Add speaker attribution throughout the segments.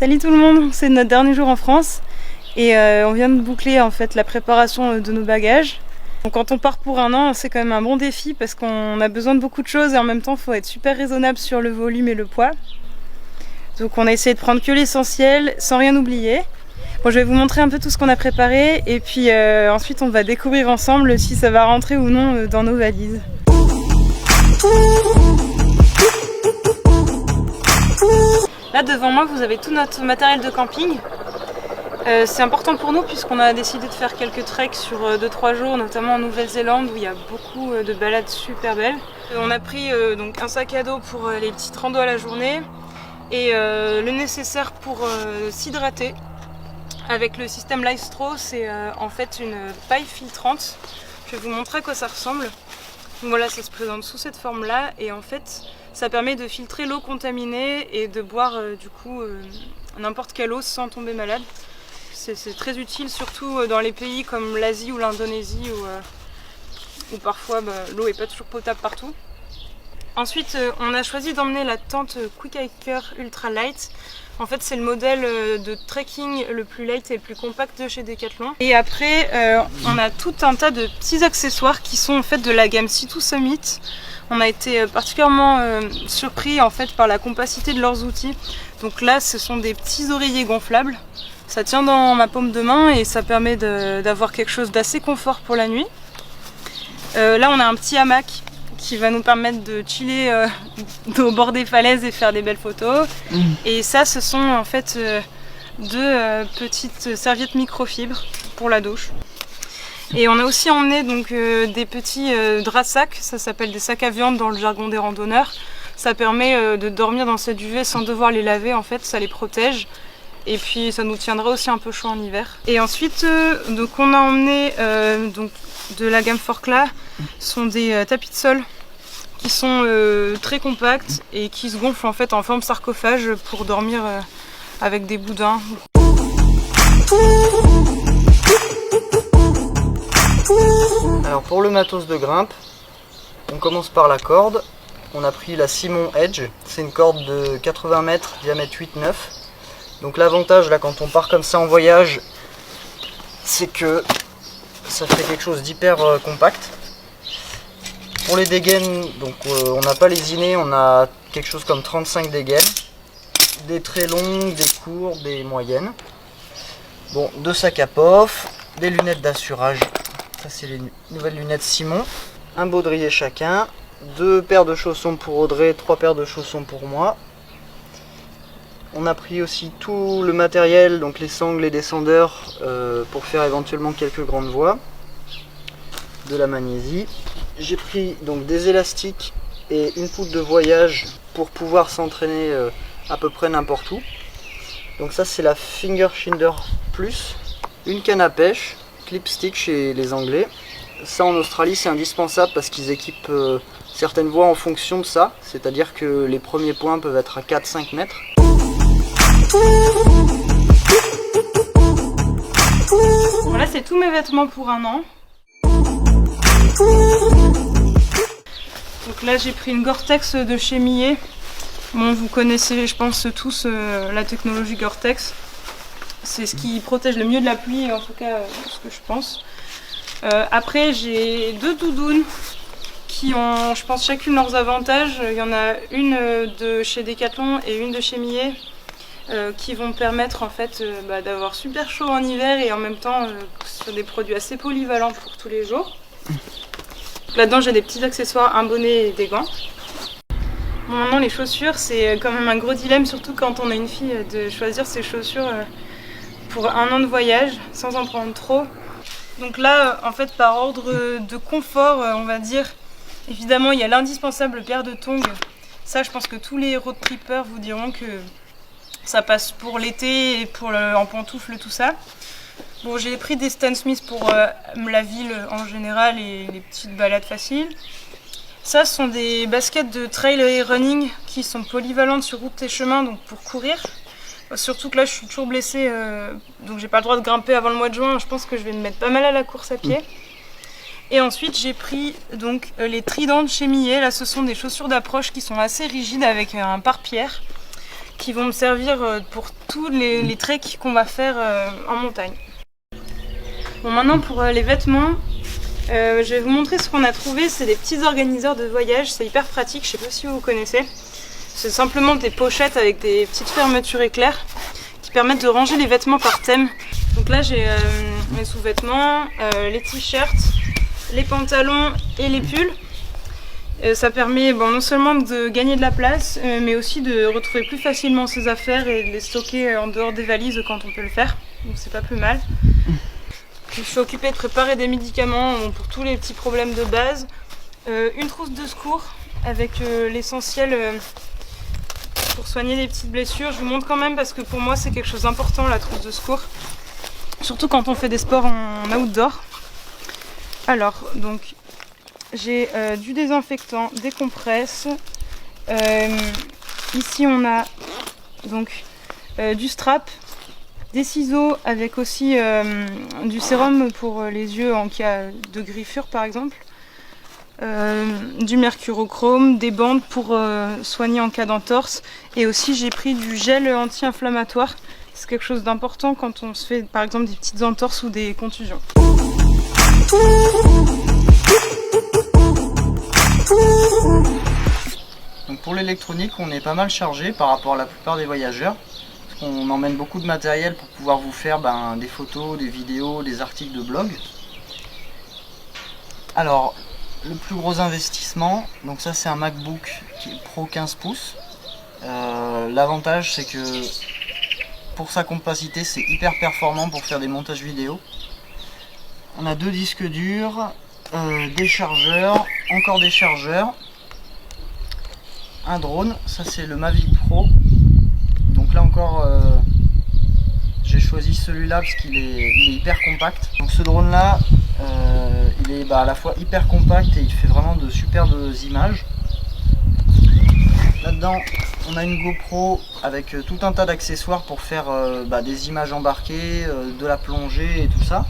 Speaker 1: Salut tout le monde, c'est notre dernier jour en France et on vient de boucler en fait la préparation de nos bagages. Donc, quand on part pour un an, c'est quand même un bon défi parce qu'on a besoin de beaucoup de choses et en même temps il faut être super raisonnable sur le volume et le poids. Donc on a essayé de prendre que l'essentiel sans rien oublier. Bon, je vais vous montrer un peu tout ce qu'on a préparé et puis ensuite on va découvrir ensemble si ça va rentrer ou non dans nos valises. Là devant moi vous avez tout notre matériel de camping. C'est important pour nous puisqu'on a décidé de faire quelques treks sur 2-3 jours, notamment en Nouvelle-Zélande où il y a beaucoup de balades super belles. On a pris donc un sac à dos pour les petites randos à la journée et le nécessaire pour s'hydrater. Avec le système LifeStraw, c'est en fait une paille filtrante. Je vais vous montrer à quoi ça ressemble. Voilà, ça se présente sous cette forme-là et en fait ça permet de filtrer l'eau contaminée et de boire du coup n'importe quelle eau sans tomber malade. C'est très utile surtout dans les pays comme l'Asie ou l'Indonésie où parfois l'eau n'est pas toujours potable partout. Ensuite on a choisi d'emmener la tente Quick Hiker Ultra Light. En fait c'est le modèle de trekking le plus light et le plus compact de chez Decathlon. Et après on a tout un tas de petits accessoires qui sont en fait de la gamme C2 Summit. On a été particulièrement surpris en fait par la compacité de leurs outils. Donc là ce sont des petits oreillers gonflables. Ça tient dans ma paume de main et ça permet d'avoir quelque chose d'assez confort pour la nuit. Là on a un petit hamac qui va nous permettre de chiller au bord des falaises et faire des belles photos. Et ça ce sont en fait deux petites serviettes microfibres pour la douche. Et on a aussi emmené donc des petits draps sacs, ça s'appelle des sacs à viande dans le jargon des randonneurs. Ça permet de dormir dans cette duvet sans devoir les laver, en fait ça les protège. Et puis ça nous tiendra aussi un peu chaud en hiver. Et ensuite donc on a emmené donc de la gamme Forclaz, sont des tapis de sol qui sont très compacts et qui se gonflent en fait en forme sarcophage pour dormir avec des boudins.
Speaker 2: Alors pour le matos de grimpe, on commence par la corde. On a pris la Simon Edge, c'est une corde de 80 mètres, diamètre 8-9. Donc l'avantage là quand on part comme ça en voyage, c'est que ça fait quelque chose d'hyper compact. Pour les dégaines, donc on n'a pas lésiné, on a quelque chose comme 35 dégaines. Des très longues, des courtes, des moyennes. Bon, deux sacs à pof, des lunettes d'assurage. Ça c'est les nouvelles lunettes Simon. Un baudrier chacun, deux paires de chaussons pour Audrey, trois paires de chaussons pour moi. On a pris aussi tout le matériel, donc les sangles, les descendeurs, pour faire éventuellement quelques grandes voies. De la magnésie. J'ai pris donc des élastiques et une poutre de voyage pour pouvoir s'entraîner à peu près n'importe où. Donc ça c'est la Finger Shinder Plus. Une canne à pêche, clip stick chez les Anglais. Ça en Australie c'est indispensable parce qu'ils équipent certaines voies en fonction de ça. C'est-à-dire que les premiers points peuvent être à 4-5 mètres.
Speaker 1: Voilà, c'est tous mes vêtements pour un an. Donc là j'ai pris une Gore-Tex de chez Millet. Bon, vous connaissez je pense tous la technologie Gore-Tex. C'est ce qui protège le mieux de la pluie, en tout cas ce que je pense. Après j'ai deux doudounes qui ont je pense chacune leurs avantages. Il y en a une de chez Decathlon et une de chez Millet. Qui vont permettre en fait d'avoir super chaud en hiver et en même temps sur des produits assez polyvalents pour tous les jours. Là-dedans j'ai des petits accessoires, un bonnet et des gants. Bon, maintenant les chaussures c'est quand même un gros dilemme, surtout quand on a une fille, de choisir ses chaussures pour un an de voyage sans en prendre trop. Donc là en fait par ordre de confort on va dire, évidemment il y a l'indispensable paire de tongs. Ça je pense que tous les road trippers vous diront que ça passe pour l'été et pour en pantoufles tout ça. Bon, j'ai pris des Stan Smith pour la ville en général et les petites balades faciles. Ça, ce sont des baskets de trail et running qui sont polyvalentes sur route et chemin, donc pour courir. Surtout que là, je suis toujours blessée, donc j'ai pas le droit de grimper avant le mois de juin. Je pense que je vais me mettre pas mal à la course à pied. Et ensuite, j'ai pris donc les Trident de chez Millet. Là, ce sont des chaussures d'approche qui sont assez rigides avec un pare-pierre. qui vont me servir pour tous les treks qu'on va faire en montagne. Bon, maintenant pour les vêtements, je vais vous montrer ce qu'on a trouvé. C'est des petits organiseurs de voyage, c'est hyper pratique, je sais pas si vous connaissez. C'est simplement des pochettes avec des petites fermetures éclairs qui permettent de ranger les vêtements par thème. Donc là j'ai mes sous-vêtements, les t-shirts, les pantalons et les pulls. Ça permet non seulement de gagner de la place, mais aussi de retrouver plus facilement ses affaires et de les stocker en dehors des valises quand on peut le faire. Donc c'est pas plus mal. Je suis occupée de préparer des médicaments pour tous les petits problèmes de base. Une trousse de secours avec l'essentiel pour soigner les petites blessures. Je vous montre quand même parce que pour moi c'est quelque chose d'important, la trousse de secours. Surtout quand on fait des sports en outdoor. Alors donc j'ai du désinfectant, des compresses. Ici on a donc du strap, des ciseaux avec aussi du sérum pour les yeux en cas de griffure par exemple, du mercurochrome, des bandes pour soigner en cas d'entorse, et aussi j'ai pris du gel anti-inflammatoire. C'est quelque chose d'important quand on se fait par exemple des petites entorses ou des contusions.
Speaker 2: Donc pour l'électronique, on est pas mal chargé par rapport à la plupart des voyageurs. On emmène beaucoup de matériel pour pouvoir vous faire des photos, des vidéos, des articles de blog. Alors, le plus gros investissement, donc ça c'est un MacBook Pro 15 pouces. L'avantage c'est que pour sa compacité c'est hyper performant pour faire des montages vidéo. On a 2 disques durs, des chargeurs, encore des chargeurs, un drone, ça c'est le Mavic Pro. Donc là encore j'ai choisi celui-là parce qu'il est hyper compact. Donc ce drone là il est à la fois hyper compact et il fait vraiment de superbes images. Là-dedans on a une GoPro avec tout un tas d'accessoires pour faire des images embarquées, de la plongée et tout ça.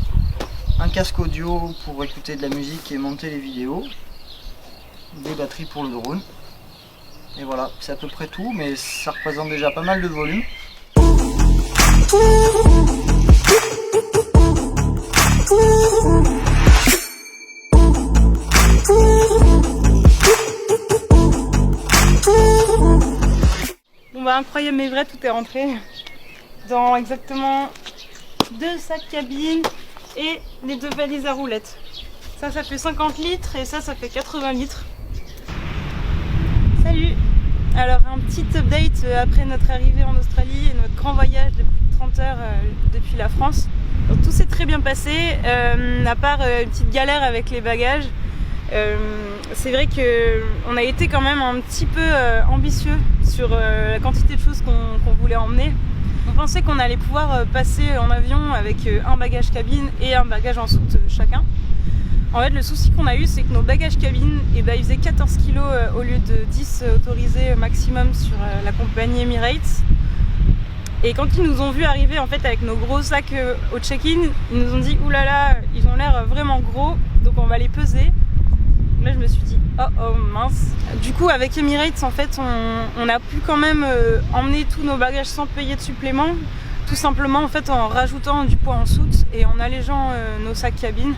Speaker 2: Un casque audio pour écouter de la musique et monter les vidéos. Des batteries pour le drone. Et voilà, c'est à peu près tout, mais ça représente déjà pas mal de volume.
Speaker 1: Bon incroyable mais vrai, tout est rentré dans exactement 2 sacs cabines et les 2 valises à roulettes. Ça fait 50 litres et ça fait 80 litres. Salut! Alors un petit update après notre arrivée en Australie et notre grand voyage de plus de 30 heures depuis la France. Donc, tout s'est très bien passé, à part une petite galère avec les bagages. C'est vrai qu'on a été quand même un petit peu ambitieux sur la quantité de choses qu'on voulait emmener. On pensait qu'on allait pouvoir passer en avion avec un bagage cabine et un bagage en soute chacun. En fait, le souci qu'on a eu, c'est que nos bagages cabine, ils faisaient 14 kg au lieu de 10 autorisés maximum sur la compagnie Emirates. Et quand ils nous ont vu arriver en fait avec nos gros sacs au check-in, ils nous ont dit oulala, ils ont l'air vraiment gros, donc on va les peser. Là, je me suis dit oh mince. Du coup, avec Emirates, en fait, on a pu quand même emmener tous nos bagages sans payer de supplément, tout simplement en fait en rajoutant du poids en soute et en allégeant nos sacs cabine.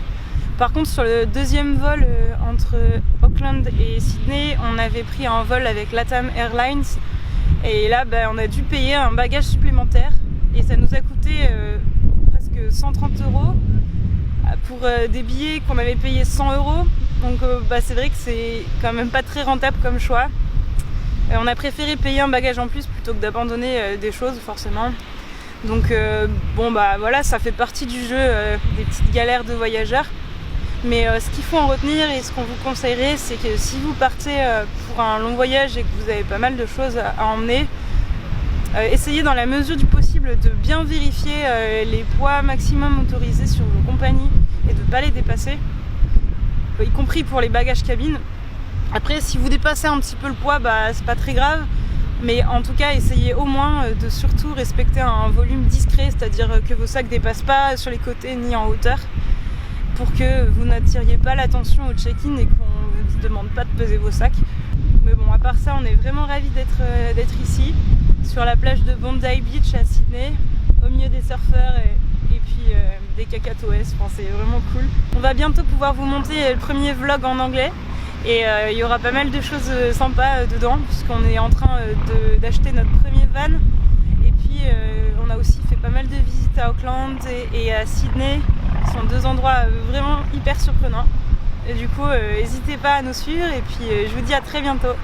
Speaker 1: Par contre, sur le deuxième vol entre Auckland et Sydney, on avait pris un vol avec LATAM Airlines et là on a dû payer un bagage supplémentaire et ça nous a coûté presque 130 € pour des billets qu'on avait payé 100 €. Donc c'est vrai que c'est quand même pas très rentable comme choix. On a préféré payer un bagage en plus plutôt que d'abandonner des choses forcément. Donc voilà, ça fait partie du jeu des petites galères de voyageurs. Mais ce qu'il faut en retenir et ce qu'on vous conseillerait, c'est que si vous partez pour un long voyage et que vous avez pas mal de choses à emmener, essayez dans la mesure du possible de bien vérifier les poids maximum autorisés sur vos compagnies et de ne pas les dépasser, y compris pour les bagages cabine. Après, si vous dépassez un petit peu le poids, c'est pas très grave, mais en tout cas, essayez au moins de surtout respecter un volume discret, c'est-à-dire que vos sacs ne dépassent pas sur les côtés ni en hauteur, pour que vous n'attiriez pas l'attention au check-in et qu'on ne vous demande pas de peser vos sacs. Mais bon, à part ça, on est vraiment ravis d'être ici. sur la plage de Bondi Beach à Sydney, au milieu des surfeurs et puis des cacatoès. Enfin, c'est vraiment cool. On va bientôt pouvoir vous monter le premier vlog en anglais et il y aura pas mal de choses sympas dedans puisqu'on est en train d'acheter notre premier van. Et puis on a aussi fait pas mal de visites à Auckland et à Sydney, qui sont deux endroits vraiment hyper surprenants. Et du coup, n'hésitez pas à nous suivre et puis je vous dis à très bientôt.